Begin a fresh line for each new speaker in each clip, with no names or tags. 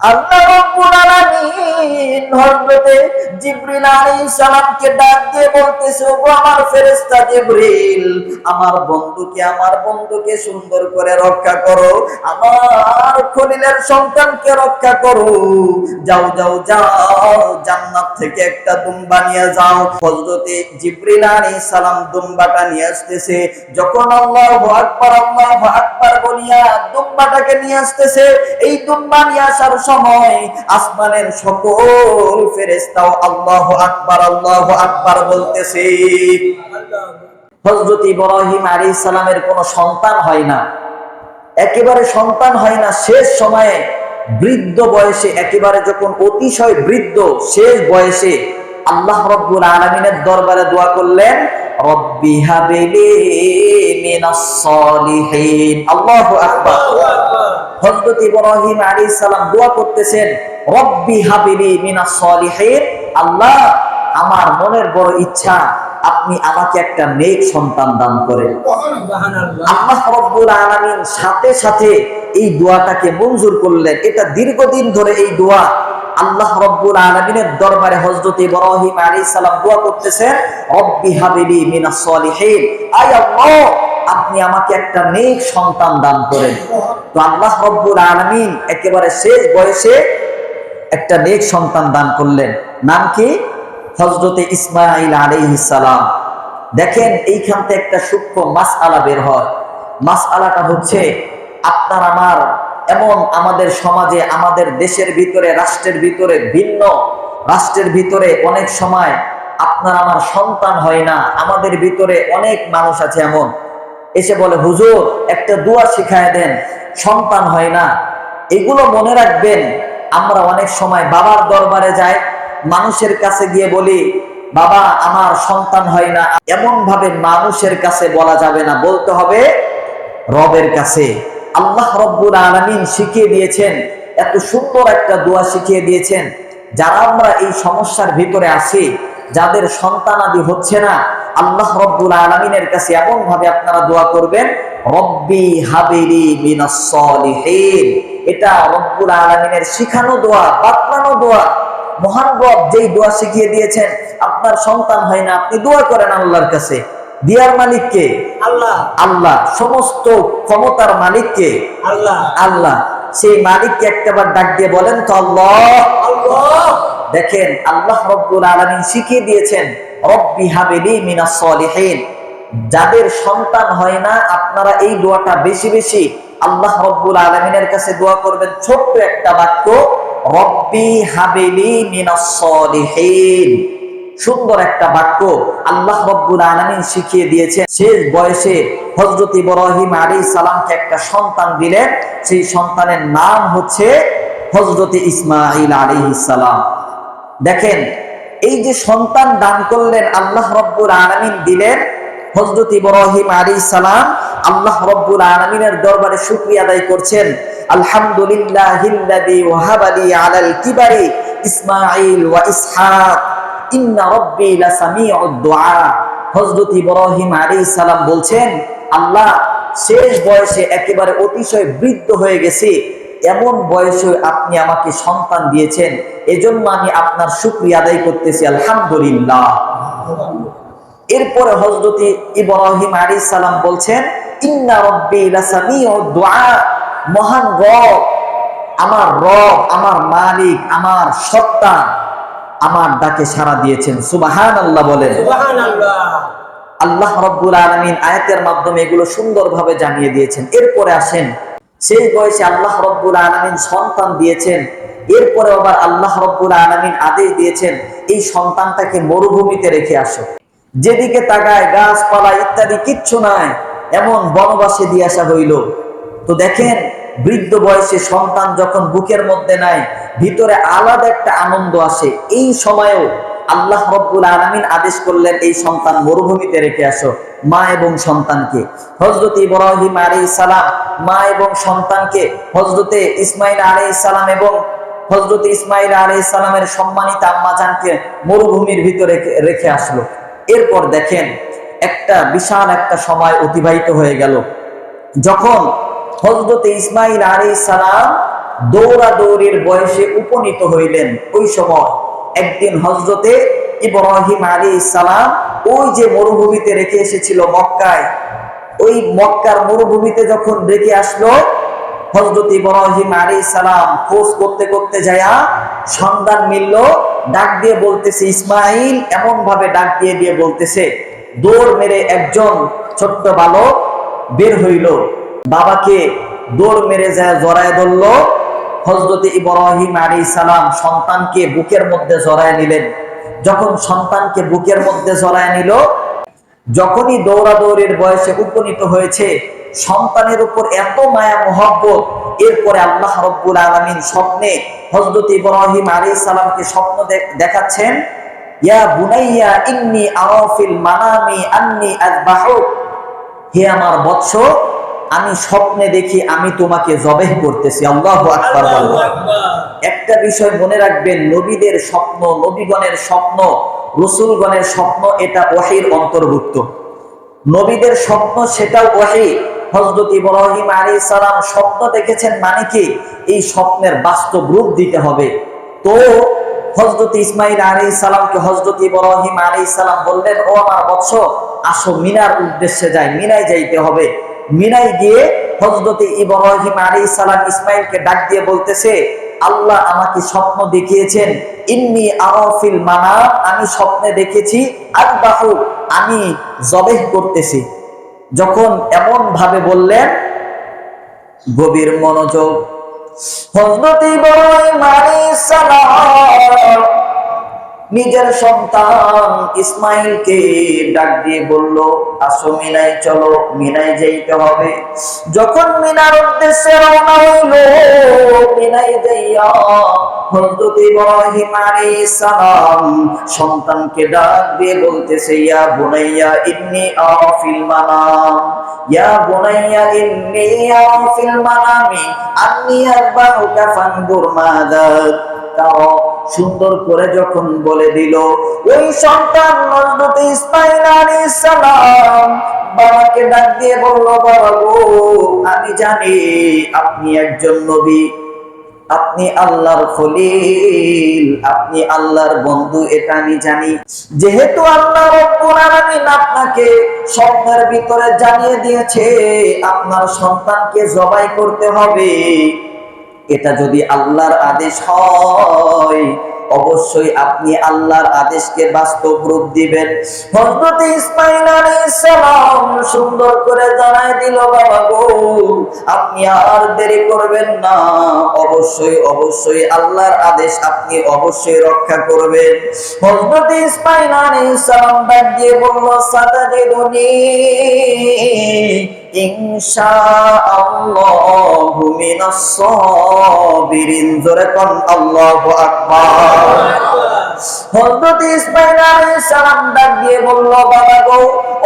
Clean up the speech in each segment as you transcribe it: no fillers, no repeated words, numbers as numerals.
আল্লাহ রাব্বুল আলামিন হযরতে জিবরিল আলাইহিস সালামকে ডাক দিয়ে বলতেছে, ওগো আমার ফেরেশতা জিবরিল, আমার বন্ধুকে সুন্দর করে রক্ষা করো, আমার খলিলের সন্তানকে রক্ষা করো। যাও যাও যাও, জান্নাত থেকে একটা দুম্বা নিয়ে যাও। হযরতে জিবরিল আলাইহিস সালাম দুম্বাটা নিয়ে আসতেছে। যখন আল্লাহু আকবার বলিয়া দুম্বাটাকে নিয়ে আসতেছে, এই দুম্বা নিয়ে আসার সময় আসমানের সকল ফেরেশতাও আল্লাহু আকবার বলতেছে। হযরত ইব্রাহিম আলাইহিস সালামের কোনো সন্তান হয় না, একেবারে সন্তান হয় না। শেষ সময়ে বৃদ্ধ বয়সে, একেবারে যখন অতিশয় বৃদ্ধ শেষ বয়সে আল্লাহ রাব্বুল আলামিনের দরবারে দোয়া করলেন, রব্বি হাবিলি মিনাস সলিহিন। আল্লাহু আকবার। হযরত ইব্রাহিম আলাইহিস সালাম দোয়া করতেছেন, রব্বি হাবিলি মিনাস সলিহিন, আল্লাহ আমার মনের বড় ইচ্ছা আপনি আমাকে একটা নেক সন্তান দান করেন। আল্লাহ রাব্বুল আলামিন সাথে সাথে এই দোয়াটাকে মঞ্জুর করলেন। এটা দীর্ঘদিন ধরে এই দোয়া আল্লাহ রাব্বুল আলামিনের দরবারে হযরত ইব্রাহিম আলাইহিস সালাম দোয়া করতেছেন, রব্বি হাবিলি মিনাস সলিহিন, আয় আল্লাহ আপনি আমাকে একটা নেক সন্তান দান করেন। তো আল্লাহ রাব্বুল আলামিন একেবারে শেষ বয়সে একটা নেক সন্তান দান করলেন। নাম কি? হযরতে ইসমাঈল আলাইহিস সালাম। দেখেন এইখান থেকে একটা সূক্ষ্ম মাসআলা বের হয়। মাসআলাটা হচ্ছে, আপনার আমার এমন আমাদের সমাজে, আমাদের দেশের ভিতরে, রাষ্ট্রের ভিতরে, ভিন্ন রাষ্ট্রের ভিতরে অনেক সময় আপনার আমার সন্তান হয় না। আমাদের ভিতরে অনেক মানুষ আছে এমন, এসে বলে, হুজুর একটা দোয়া শিখায় দেন, সন্তান হয় না। এগুলো মনে রাখবেন, আমরা অনেক সময় বাবার দরবারে যাই, মানুষের কাছে গিয়ে বলি, বাবা আমার সন্তান হয় না। এমন ভাবে মানুষের কাছে বলা যাবে না, বলতে হবে রবের কাছে। আল্লাহ রাব্বুল আলামিন শিখিয়ে দিয়েছেন, এত সুন্দর একটা দোয়া শিখিয়ে দিয়েছেন। যারা আমরা এই সমস্যার ভিতরে আছি, যাদের সন্তানাদি হচ্ছে না, আল্লাহ রাব্বুল আলামিনের কাছে এমন ভাবে আপনারা দোয়া করবেন, রব্বি হাবিলি মিনাস সলিহিন। এটা রব্বুল আলামিনের শিখানো দোয়া, বাতলানো দোয়া। মহান রব যেই দোয়া শিখিয়ে দিয়েছেন, আপনার সন্তান হয় না, আপনি দোয়া করেন আল্লাহর কাছে। দিয়ার মালিক কে? আল্লাহ। আল্লাহ। সমস্ত ক্ষমতার মালিক কে? আল্লাহ। আল্লাহ। সেই মালিককে একটাবার ডাক দিয়ে বলেন তো, আল্লাহ আল্লাহ। দেখেন আল্লাহ রাব্বুল আলামিন শিখিয়ে দিয়েছেন, রব্বি হাবিলি মিনাস সলিহিন। যাদের সন্তান হয় না, আপনারা এই দোয়াটা বেশি বেশি আল্লাহ রাব্বুল আলামিনের কাছে দোয়া করবেন। ছোট্ট একটা বাক্য, রব্বি হাবিলি মিনাস সলিহিন। সুন্দর একটা বাক্য আল্লাহ রাব্বুল আলামিন শিখিয়ে দিয়েছেন। শেষ বয়সে হযরত ইব্রাহিম আলাইহিস সালামকে একটা সন্তান দিলেন। সেই সন্তানের নাম হচ্ছে হযরত ইসমাঈল আলাইহিস সালাম। দেখেন এই যে সন্তান দান করলেন, আল্লাহ রাব্বুল আলামিন দিলেন হযরত ইব্রাহিম আলাইহিস সালাম। আল্লাহ রাব্বুল আলামিনের দরবারে শুকরিয়া আদায় করছেন, আলহামদুলিল্লাহিল্লাযী ওয়াহাবালি আলাল কিবারি ইসমাঈল ওয়া ইসহাক, ইন্না রাব্বি লাসামিউদ দুআ। হযরত ইব্রাহিম আলাইহিস সালাম বলছেন, আল্লাহ শেষ বয়সে একেবারে অতিশয় বৃদ্ধ হয়ে গেছে, এমন বয়সে আপনি আমাকে সন্তান দিয়েছেন, এজন্য আমি আপনার শুকরিয়া আদায় করতেছি, আলহামদুলিল্লাহ। এরপরে হযরত ইব্রাহিম আলাইহিস সালাম বলছেন, ইন্না রাব্বি লাসামিউদ দুআ। মহান রব, আমার মালিক, আমার সত্তা আমার ডাকে সাড়া দিয়েছেন। সুবহানাল্লাহ বলেন। সুবহানাল্লাহ। আল্লাহ রাব্বুল আলামিন আয়াতের মাধ্যমে এগুলো সুন্দরভাবে জানিয়ে দিয়েছেন। এরপরে আসেন, সেই বয়সে আল্লাহ রাব্বুল আলামিন সন্তান দিয়েছেন। এরপরে আবার আল্লাহ রাব্বুল আলামিন আদেশ দিয়েছেন, এই সন্তানটাকে মরুভূমিতে রেখে আসো। যেদিকে তাকায় গাছপালা ইত্যাদি কিচ্ছু নাই, এমন বনবাসে দিয়ে আসা হইল। তো দেখেন বৃদ্ধ বয়সে সন্তান যখন বুকের মধ্যে নাই, ভিতরে আলাদা একটা আনন্দ আসে। এই সময়েও আল্লাহ রাব্বুল আলামিন আদেশ করলেন, এই সন্তান মরুভূমিতে রেখে আসো, মা এবং সন্তানকে। হযরত ইব্রাহিম আলাইহিস সালাম মা এবং সন্তানকে হযরতে ইসমাঈল আলাইহিস সালাম এবং হযরত ইসমাঈল আলাইহিস সালামের সম্মানিত আম্মা জানকে মরুভূমির ভিতরে রেখে আসলো। এরপর দেখেন একটা বিশাল একটা সময় অতিবাহিত হয়ে গেল। যখন হযরত ইসমাঈল আলাইহিস সালাম দৌড়াদৌড়ির বয়সে উপনীত হইলেন। ওই সময় একদিন হযরতে ইব্রাহিম আলাইহিস সালাম ওই যে মরুভূমিতে রেখে এসেছিল মক্কায়, ওই মক্কার মরুভূমিতে যখন রেখে আসলো, হযরত ইব্রাহিম আলাইহিস সালাম খোঁজ করতে করতে যায়া সন্ধান মিলল, ডাক দিয়ে বলতেছে ইসমাইল, এমন ভাবে ডাক দিয়ে দিয়ে বলতেছে, দৌড় মেরে একজন ছোট্ট বালক বের হইল, বাবাকে দৌড় মেরে যায় জড়ায় ধরল। হযরত ইব্রাহিম আলাইহিস সালাম সন্তানকে বুকের মধ্যে জড়ায় নিলেন। যখন সন্তানকে বুকের মধ্যে জড়ায় নিল, যখনই দৌড়াদৌড়ির বয়সে উপনীত হয়েছে, সন্তানের উপর এত মায়া মোহব্বত, এরপরে আল্লাহ রাব্বুল আলামিন স্বপ্নে হযরত ইব্রাহিম আলাইহিস সালামকে স্বপ্ন দেখাচ্ছেন, ইয়া বুনাইয়া ইন্নী আরা ফিল মানামি আন্নী আযবাহুক, হে আমার বৎস, আমি স্বপ্নে দেখি আমি তোমাকে জবেহ করতেছি। আল্লাহু আকবার। একটা বিষয় মনে রাখবেন, নবীদের স্বপ্ন, নবীগণের স্বপ্ন, রাসূলগণের স্বপ্ন, এটা ওহীর অন্তর্ভুক্ত। নবীদের স্বপ্ন সেটাও ওহী। হযরত ইব্রাহিম আলাইহিস সালাম স্বপ্ন দেখেছেন মানে কি, এই স্বপ্নের বাস্তব রূপ দিতে হবে। তো হযরত ইসমাইল আলাইহিস সালামকে হযরত ইব্রাহিম আলাইহিস সালাম বললেন, ও আমার বৎস, আসো মিনার উদ্দেশ্যে যাই, মিনায় যাইতে হবে। মিনায় গিয়ে হযরত ইব্রাহিম আলাইহিস সালাম ইসমাইলকে ডাক দিয়ে বলতেছে, আল্লাহ আমাকে স্বপ্ন দেখিয়েছেন, ইন্নী আরা ফিল মানাম, আমি স্বপ্নে দেখেছি আযবাহু, আমি জবেহ করতেছি। যখন এমন ভাবে বললেন, গভীর মনোযোগ, হযরত ইব্রাহিম আলাইহিস সালাম নিজের সন্তান ইসমাইলকে ডাক দিয়ে বলল, আসো মিনায় চলো, মিনায় যাইতে হবে। যখন মিনার উদ্দেশ্যে রওনা হইল, মিনায় যাইয়া হযরত ইব্রাহিম আলাইহিস সালাম সন্তানকে ডাক দিয়ে বলতেছে, ইয়া বুনাইয়া ইন্নী আরা ফিল মানাম, ইয়া বুনাইয়া ইন্নী আরা ফিল মানামি আন্নী আযবাহুকা ফানজুর মাযা তারা। সুন্দর করে যখন বলে দিল, ওই সন্তান হযরত ইসমাইল আলাইহিস সালাম বাবাকে ডাক দিয়ে বলল, বাবা গো, আমি জানি আপনি একজন নবী, আপনি আল্লাহর খলিল, আপনি আল্লাহর বন্ধু, এটা আমি জানি। যেহেতু আল্লাহ রাব্বুল আলামিন আপনাকে স্বপ্নের ভিতরে জানিয়ে দিয়েছে আপনার সন্তানকে জবাই করতে হবে, এটা যদি আল্লাহর আদেশ হয়, অবশ্যই আপনি আল্লাহর আদেশকে বাস্তব রূপ দিবেন। হযরত ইসমাইল আলাইহিস সালাম সুন্দর করে জানাই দিল, বাবা গো, আপনি আর দেরি করবেন না, অবশ্যই অবশ্যই আল্লাহর আদেশ আপনি অবশ্যই রক্ষা করবেন। হযরত ইসমাইল আলাইহিস সালাম ডাক দিয়ে বলল, সাতাজিদুনি ইনশাআল্লাহু মিনাস সাবিরিন। জোরে কোন আল্লাহু আকবার। হযরত ইসমাইল আলাইহিস সালাম ডাক দিয়ে বলল, বাবা গো,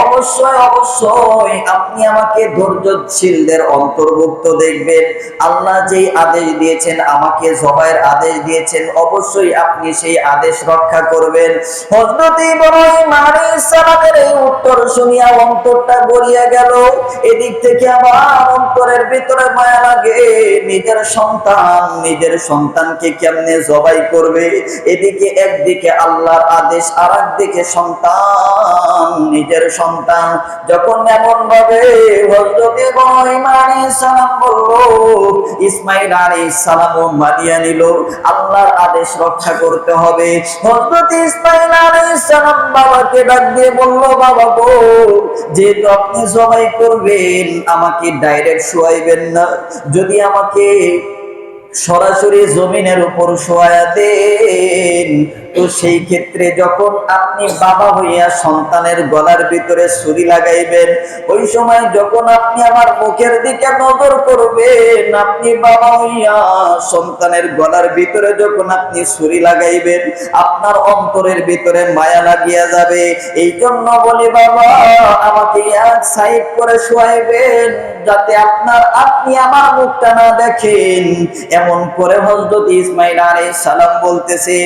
অবশ্যই অবশ্যই আপনি আমাকে ধৈর্যশীলদের অন্তর্ভুক্ত দেখবেন। আল্লাহ যেই আদেশ দিয়েছেন, আমাকে জবাইয়ের আদেশ দিয়েছেন, অবশ্যই আপনি সেই আদেশ রক্ষা করবেন। হযরত ইব্রাহিম আলাইহিস সালামের এই উত্তর শুনিয়া অন্তরটা গড়িয়ে গেল। এদিক থেকে আমার অন্তরের ভিতরে মায়া লাগে, নিজের সন্তানকে কেমনে জবাই করবে। এদিকে একদিকে আল্লাহর আদেশ, আর একদিকে সন্তান, নিজের সন্তান। যখন এমন ভাবে হযরত ইব্রাহিম আলাইহিস সালাম বলল, ইসমাইল আলাইহিস সালামও মানিয়ে নিল, আল্লাহর আদেশ রক্ষা করতে হবে। হযরত ইসমাইল আলাইহিস সালাম বাবাকে ডাক দিয়ে বলল, বাবা গো, যেহেতু আপনি জবাই করবেন, আমাকে ডাইরেক্ট শোয়াইবেন না, যদি আমাকে সরাসরি জমিনের উপর শোয়া দেন, তো সেই ক্ষেত্রে যখন আপনি বাবা হইয়া সন্তানের গলার ভিতরে ছুরি লাগাইবেন, ওই সময় যখন আপনি আমার মুখের দিকে নজর করবেন, আপনি বাবা হইয়া সন্তানের গলার ভিতরে যখন আপনি ছুরি লাগাইবেন, আপনার অন্তরের ভিতরে মায়া লাগিয়া যাবে। এই জন্য বলি, বাবা আমাকে এক সাইড করে শোয়াইবেন, যাতে আপনি আমার মুখটা না দেখেন। এমন করে হযরত ইসমাইল আলাইহিস সালাম বলতেছে।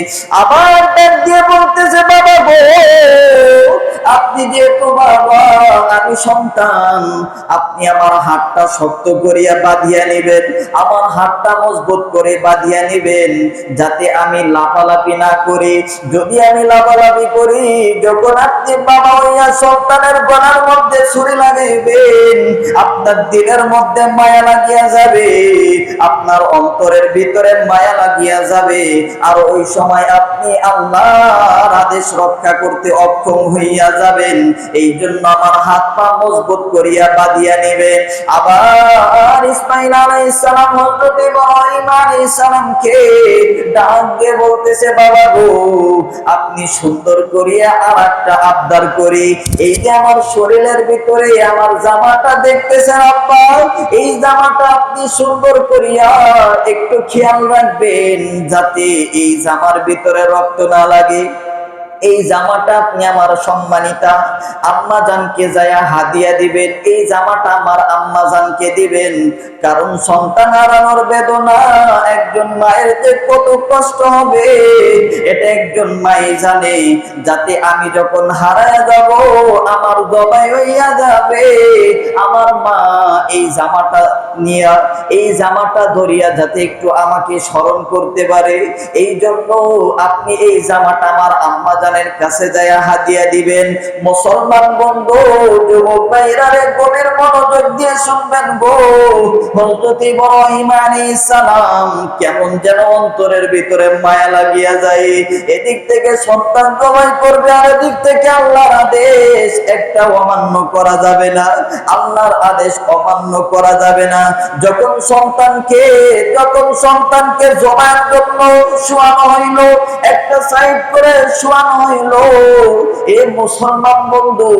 আবার আবার ডাক দিয়ে বলতেছে, বাবা গো, আপনি যেহেতু বাবা, আমি সন্তান, আপনি আমার হাতটা শক্ত করিয়া বাঁধিয়া নেবেন, আমার হাতটা মজবুত করে বাঁধিয়া নেবেন, যাতে আমি লাফালাফি না করি। যদি আমি লাফালাফি করি, যখন আপনি বাবা হইয়া সন্তানের গলার মধ্যে ছুরি লাগাইবেন, আপনার দিলের মধ্যে মায়া লাগিয়া যাবে, আপনার অন্তরের ভিতরে মায়া লাগিয়া যাবে, আর ওই সময় আপনি আল্লাহর আদেশ রক্ষা করতে অক্ষম হইয়া যাবেন। এই জন্য আমার হাত পা মজবুত করিয়া বাঁধিয়া নেবেন। আবার ইসমাঈল আলাইহিস সালাম হযরত ইব্রাহিম আলাইহিস সালামকে ডাক দিয়ে বলতেছে, বাবা গো, আপনি সুন্দর করিয়া আরেকটা আবদার করি, এই যে আমার শরীরের ভিতরে আমার জামাটা দেখতেছেন আব্বা, এই জামাটা আপনি সুন্দর করিয়া একটু খেয়াল রাখবেন, যাতে এই জামার ভিতরে রক্ত না লাগে। এই জামাটা আপনি আমার সম্মানিতা আম্মা জানকে যায়া হাদিয়া দিবেন, এই জামাটা আমার আম্মা জানকে দিবেন। কারণ সন্তান হারানোর বেদনা একজন মায়ের যে কত কষ্ট হবে, এটা একজন মাই জানে। যাতে আমি যখন হারায় যাব, আমার জবাই হইয়া যাবে, আমার মা এই জামাটা নিয়া, এই জামাটা ধরিয়া যাতে একটু আমাকে স্মরণ করতে পারে, এই জন্য আপনি এই জামাটা আমার আম্মা জানের কাছে যায়া হাদিয়া দিবেন। মুসলমান বন্ধু, যুবক ভাইরা রে, গভীর মনোযোগ দিয়ে শুনবেন গো। হযরত ইব্রাহিম আলাইহিস সালাম কেমন যেন অন্তরের ভিতরে মায়া লাগিয়া যায়। এদিক থেকে সন্তান জবাই করবে, আর এদিক থেকে আল্লাহর আদেশ একটা অমান্য করা যাবে না, আল্লাহর আদেশ অমান্য করা যাবে না। যখন সন্তানকে জবাইয়ের জন্য শোয়ানো হইল, একটা সাইড করে শোয়ানো হইল, এ মুসলমান বন্ধু,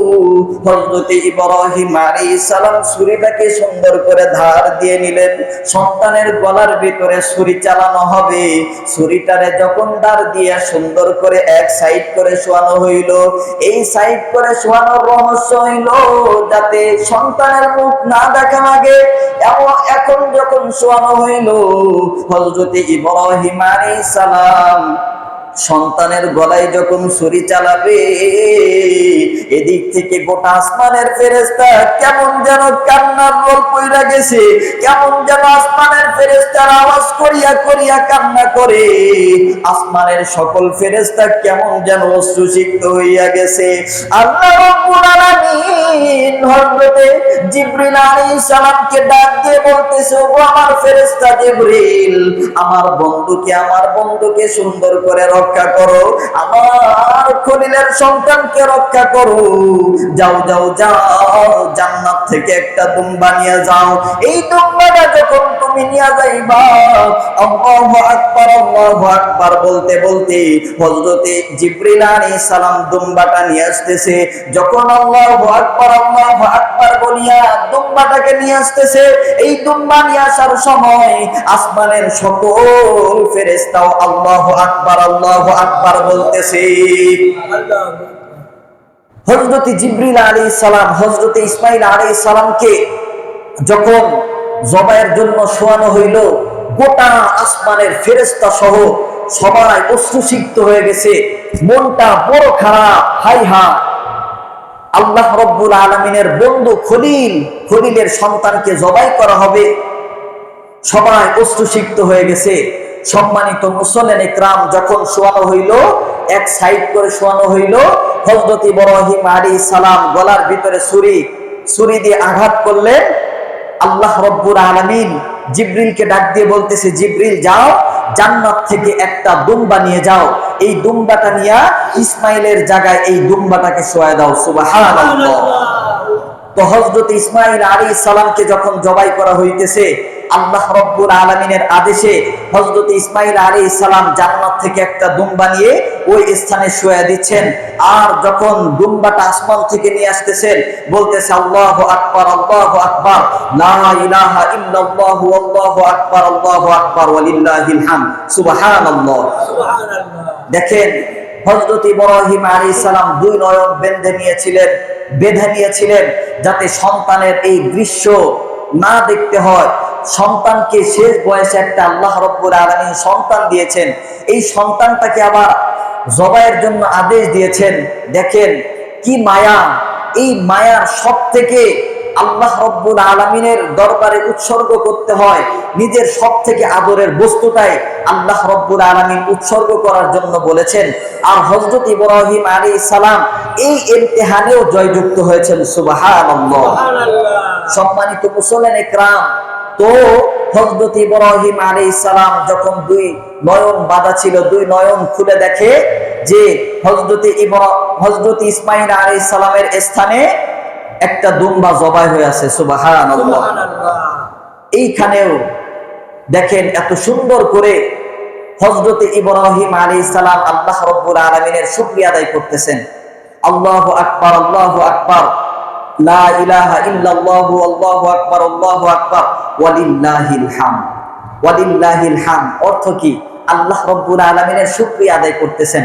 হযরত ইব্রাহিম আলাইহিস সালাম ছুরিটাকে সুন্দর করে ধার দিয়ে নিলেন। সন্তানের গলার ভিতরে ছুরি চালানো হবে, ছুরিটারে যখন ধার দিয়ে সুন্দর করে এক সাইড করে শোয়ানো হইল, এই সাইড করে শোয়ানোর রহস্য হইল যাতে সন্তানের মুখ না দেখা লাগে। এখন যখন শোয়ানো হইল, হযরত ইব্রাহিম আলাইহিস সালাম সন্তানের গলায় যখন ছুরি চালাবে, এদিক থেকে গোটা আসমানের ফেরেশতা কেমন যেন কান্নার রোল পইরা গেছে, কেমন যেন আসমানের ফেরেশতার আওয়াজ করিয়া করিয়া কান্না করে, আসমানের সকল ফেরেশতা কেমন যেন অশ্রুসিক্ত হইয়া গেছে। আল্লাহ রাব্বুল আলামিন হযরত জিবরিল আলাইহিস সালামকে ডাক দিয়ে বলতেছে, ও আমার ফেরেশতা জিবরিল, আমার বন্ধুকে সুন্দর করে রক্ষা করো, আমার খলিলের সন্তানকে রক্ষা করো। যাও যাও যাও, জান্নাত থেকে একটা দুম্বা নিয়ে যাও, এই দুম্বাটা যখন তুমি নিয়ে যাইবা, আল্লাহু আকবার আল্লাহু আকবার বলতে বলতে হযরত জিবরিল আলাইহিস সালাম দুম্বাটা নিয়ে আসতেছে। যখন আল্লাহু আকবার বলিয়া দুম্বাটাকে নিয়ে আসতেছে, এই দুম্বা নিয়ে আসার সময় আসমানের সকল ফেরেশতাও আল্লাহু আকবার বলতেছে। হযরত জিবরিল আলাইহিস সালাম হযরত ইসমাঈল আলাইহিস সালামকে যখন জবাইয়ের জন্য শোয়ানো হইল, গোটা আসমানের ফেরেশতা সহ সবাই অশ্রুসিক্ত হয়ে গেছে, মনটা বড় খারাপ। হাই হায়, আল্লাহ রাব্বুল আলামিনের বন্ধু খলিলের সন্তানকে জবাই করা হবে, সবাই অশ্রুসিক্ত হয়ে গেছে। সম্মানিত মুসল্লিন ইকরাম, যখন শোয়ানো হইল, এক সাইড করে শোয়ানো হইল, হযরত ইব্রাহিম আলাইহিস সালাম গলার ভিতরে ছুরি দিয়ে আঘাত করলেন। আল্লাহ রাব্বুল আলামিন জিবরিলকে ডাক দিয়ে বলতেছে, জিবরিল যাও, জান্নাত থেকে একটা দুম্বা নিয়ে যাও, এই দুম্বাটা নিয়ে ইসমাইলের জায়গায় এই দুম্বাটাকে শোয়া দাও। সুবহানাল্লাহ। তো হযরত ইসমাঈল আলাইহিস সালামকে যখন জবাই করা হইতেছে, আল্লাহ রাব্বুল আলামিনের আদেশে হযরত ইসমাঈল আলাইহিস সালাম জান্নাত থেকে একটা দুম্বা নিয়ে ওই স্থানে শুয়ে দিচ্ছেন। আর যখন দুম্বাটা আসমান থেকে নিয়ে আসতেছেন, বলতেছে আল্লাহু আকবার লা ইলাহা ইল্লাল্লাহু আল্লাহু আকবার ওয়ালিল্লাহিল হামদ। সুবহানাল্লাহ। দেখেন, হযরত ইব্রাহিম আলাইহিস সালাম দুই নয়ন বেঁধে নিয়েছিলেন যাতে সন্তানের এই দৃশ্য না দেখতে হয়। সন্তানকে শেষ বয়সে একটা আল্লাহ রাব্বুল আলামিন সন্তান দিয়েছেন, এই সন্তানটাকে আবার জবাইয়ের জন্য আদেশ দিয়েছেন। দেখেন কি মায়া, এই মায়ার সব থেকে আল্লাহ রব্বুল আলামিনের দরবারে উৎসর্গ করতে হয় নিজের সব থেকে আদরের বস্তুটাই আল্লাহ রব্বুল আলামিন উৎসর্গ করার জন্য বলেছেন। আর হযরত ইব্রাহিম আলাইহিস সালাম এই ইমতিহানেও জয়যুক্ত হয়েছেন। সুবহানাল্লাহ। সম্মানিত মুসলিম ইকরাম, তো হযরত ইব্রাহিম আলাইহিস সালাম যখন দুই নয়ন বাঁধা ছিল, দুই নয়ন খুলে দেখে যে হযরত ইসমাঈল আলাইহিস সালামের স্থানে একটা দুম্বা জবাই হয়ে আছে। সুবহানাল্লাহ। এইখানেও দেখেন এত সুন্দর করে হযরত ইব্রাহিম আলাইহিস সালাম আল্লাহ রাব্বুল আলামিনের শুকরিয়া আদায় করতেছেন। আল্লাহু আকবার, আল্লাহু আকবার, লা ইলাহা ইল্লাল্লাহু, আল্লাহু আকবার, আল্লাহু আকবার, ওয়ালিল্লাহিল হামদ, ওয়ালিল্লাহিল হামদ। অর্থ কি? আল্লাহ রাব্বুল আলামিনের শুকরিয়া আদায় করতেছেন।